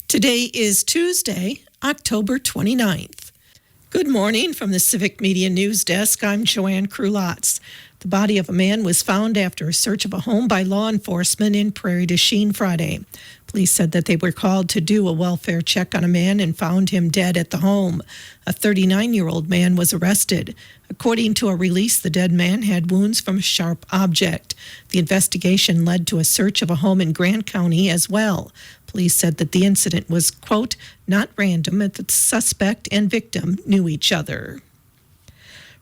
Today is Tuesday, October 29th. Good morning from the Civic Media News Desk. I'm Joanne Krulotz. The body of a man was found after a search of a home by law enforcement in Prairie du Chien Friday. Police said that they were called to do a welfare check on a man and found him dead at the home. A 39-year-old man was arrested. According to a release, the dead man had wounds from a sharp object. The investigation led to a search of a home in Grant County as well. Police said that the incident was, quote, not random, and that the suspect and victim knew each other.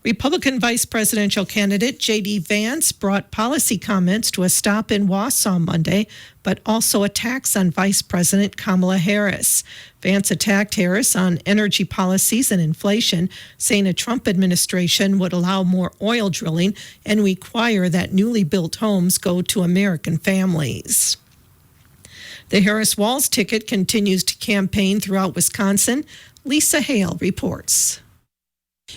Republican vice presidential candidate J.D. Vance brought policy comments to a stop in Wausau Monday, but also attacks on Vice President Kamala Harris. Vance attacked Harris on energy policies and inflation, saying a Trump administration would allow more oil drilling and require that newly built homes go to American families. The Harris-Walz ticket continues to campaign throughout Wisconsin. Lisa Hale reports.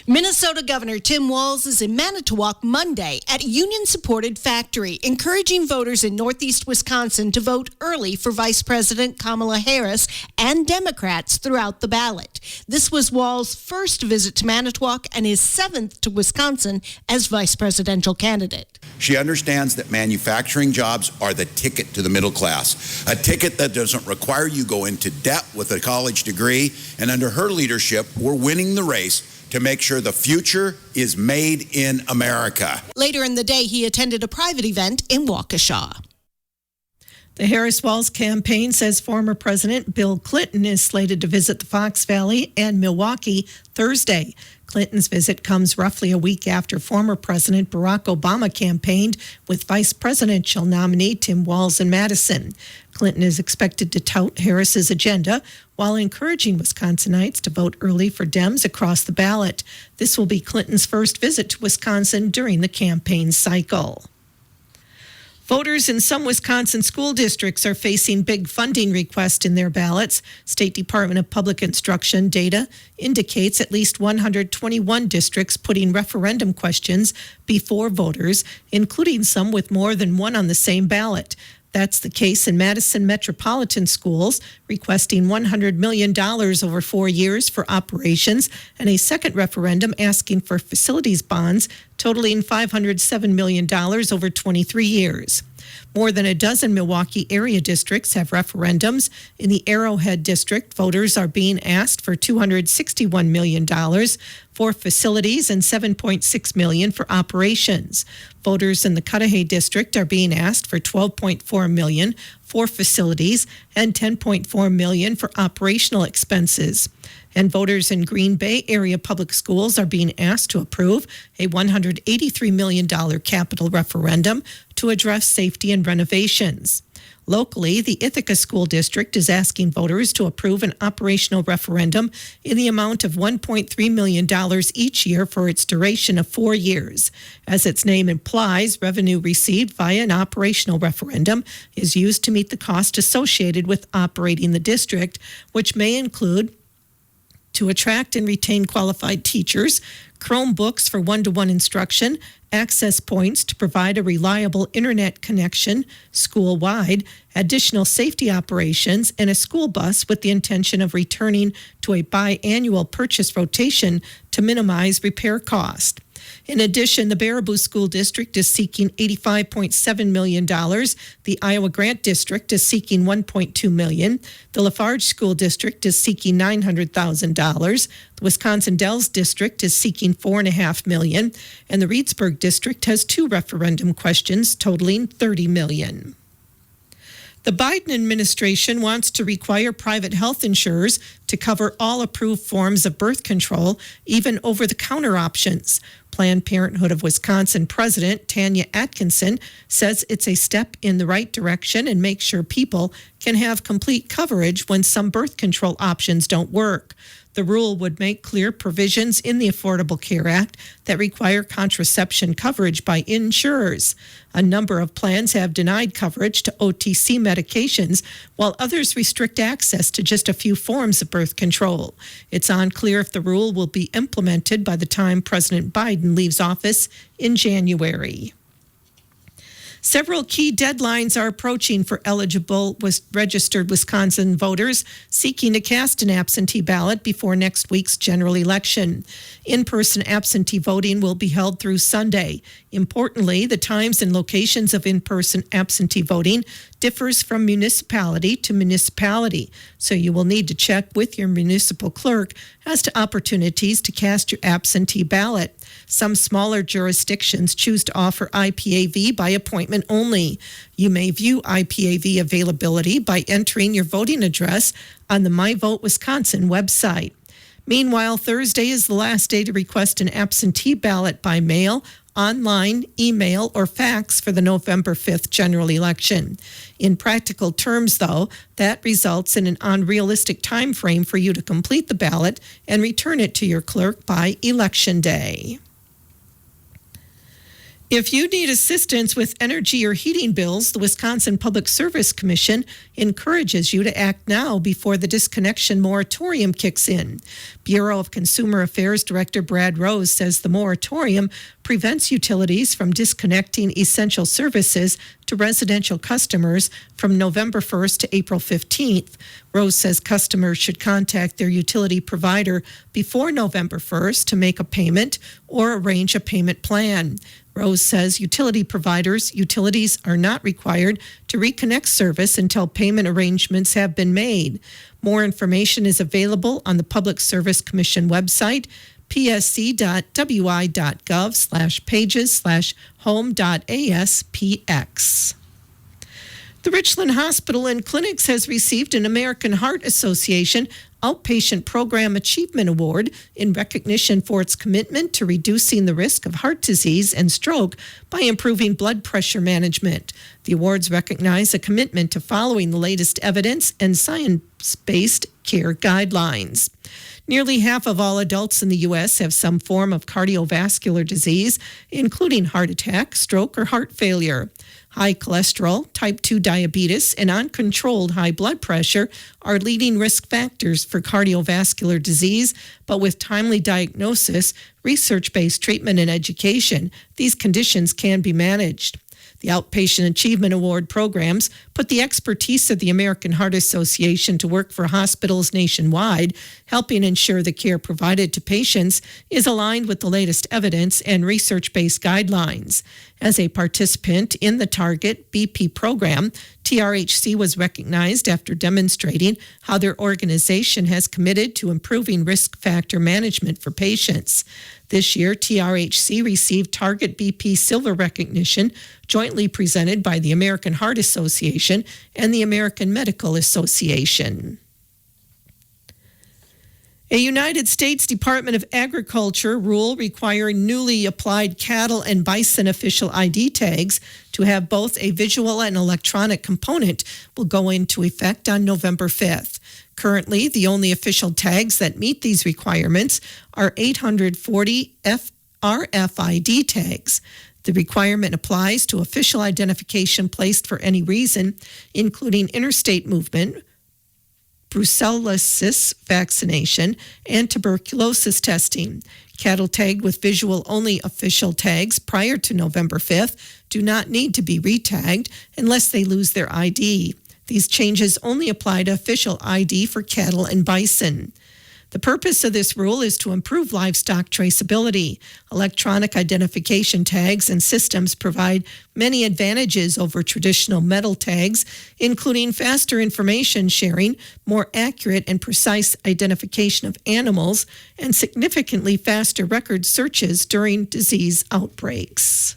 Minnesota Governor Tim Walz is in Manitowoc Monday at a union-supported factory, encouraging voters in northeast Wisconsin to vote early for Vice President Kamala Harris and Democrats throughout the ballot. This was Walz's first visit to Manitowoc and his seventh to Wisconsin as vice presidential candidate. She understands that manufacturing jobs are the ticket to the middle class, a ticket that doesn't require you go into debt with a college degree, and under her leadership, we're winning the race to make sure the future is made in America. Later in the day, he attended a private event in Waukesha. The Harris-Walz campaign says former President Bill Clinton is slated to visit the Fox Valley and Milwaukee Thursday. Clinton's visit comes roughly a week after former President Barack Obama campaigned with vice presidential nominee Tim Walz in Madison. Clinton is expected to tout Harris's agenda while encouraging Wisconsinites to vote early for Dems across the ballot. This will be Clinton's first visit to Wisconsin during the campaign cycle. Voters in some Wisconsin school districts are facing big funding requests in their ballots. State Department of Public Instruction data indicates at least 121 districts putting referendum questions before voters, including some with more than one on the same ballot. That's the case in Madison Metropolitan Schools, requesting $100 million over 4 years for operations, and a second referendum asking for facilities bonds totaling $507 million over 23 years. More than a dozen Milwaukee area districts have referendums. In the Arrowhead district, voters are being asked for $261 million for facilities and $7.6 million for operations. Voters in the Cudahy district are being asked for $12.4 million for facilities and $10.4 million for operational expenses. And voters in Green Bay area public schools are being asked to approve a $183 million capital referendum to address safety and renovations. Locally, the Ithaca School District is asking voters to approve an operational referendum in the amount of $1.3 million each year for its duration of 4 years. As its name implies, revenue received via an operational referendum is used to meet the cost associated with operating the district, which may include to attract and retain qualified teachers, Chromebooks for one-to-one instruction, access points to provide a reliable internet connection school-wide, additional safety operations, and a school bus with the intention of returning to a biannual purchase rotation to minimize repair cost. In addition, the Baraboo School District is seeking $85.7 million. The Iowa Grant District is seeking $1.2 million. The Lafarge School District is seeking $900,000. The Wisconsin Dells District is seeking $4.5 million. And the Reedsburg District has 2 referendum questions totaling $30 million. The Biden administration wants to require private health insurers to cover all approved forms of birth control, even over-the-counter options. Planned Parenthood of Wisconsin President Tanya Atkinson says it's a step in the right direction and makes sure people can have complete coverage when some birth control options don't work. The rule would make clear provisions in the Affordable Care Act that require contraception coverage by insurers. A number of plans have denied coverage to OTC medications, while others restrict access to just a few forms of birth control. It's unclear if the rule will be implemented by the time President Biden leaves office in January. Several key deadlines are approaching for eligible registered Wisconsin voters seeking to cast an absentee ballot before next week's general election. In-person absentee voting will be held through Sunday. Importantly, the times and locations of in-person absentee voting differs from municipality to municipality, so you will need to check with your municipal clerk as to opportunities to cast your absentee ballot. Some smaller jurisdictions choose to offer IPAV by appointment only. You may view IPAV availability by entering your voting address on the My Vote Wisconsin website. Meanwhile, Thursday is the last day to request an absentee ballot by mail, online, email, or fax for the November 5th general election. In practical terms, though, that results in an unrealistic time frame for you to complete the ballot and return it to your clerk by Election Day. If you need assistance with energy or heating bills, the Wisconsin Public Service Commission encourages you to act now before the disconnection moratorium kicks in. Bureau of Consumer Affairs Director Brad Rose says the moratorium prevents utilities from disconnecting essential services to residential customers from November 1st to April 15th. Rose says customers should contact their utility provider before November 1st to make a payment or arrange a payment plan. Rose says utilities are not required to reconnect service until payment arrangements have been made. More information is available on the Public Service Commission website, psc.wi.gov/pages/home.aspx. The Richland Hospital and Clinics has received an American Heart Association Outpatient Program Achievement Award in recognition for its commitment to reducing the risk of heart disease and stroke by improving blood pressure management. The awards recognize a commitment to following the latest evidence and science-based care guidelines. Nearly half of all adults in the U.S. have some form of cardiovascular disease, including heart attack, stroke, or heart failure. High cholesterol, type 2 diabetes, and uncontrolled high blood pressure are leading risk factors for cardiovascular disease, but with timely diagnosis, research-based treatment, and education, these conditions can be managed. The Outpatient Achievement Award programs put the expertise of the American Heart Association to work for hospitals nationwide, helping ensure the care provided to patients is aligned with the latest evidence and research-based guidelines. As a participant in the Target BP program, TRHC was recognized after demonstrating how their organization has committed to improving risk factor management for patients. This year, TRHC received Target BP Silver recognition, jointly presented by the American Heart Association and the American Medical Association. A United States Department of Agriculture rule requiring newly applied cattle and bison official ID tags to have both a visual and electronic component will go into effect on November 5th. Currently, the only official tags that meet these requirements are 840 RFID tags. The requirement applies to official identification placed for any reason, including interstate movement, brucellosis vaccination, and tuberculosis testing. Cattle tagged with visual-only official tags prior to November 5th do not need to be retagged unless they lose their ID. These changes only apply to official ID for cattle and bison. The purpose of this rule is to improve livestock traceability. Electronic identification tags and systems provide many advantages over traditional metal tags, including faster information sharing, more accurate and precise identification of animals, and significantly faster record searches during disease outbreaks.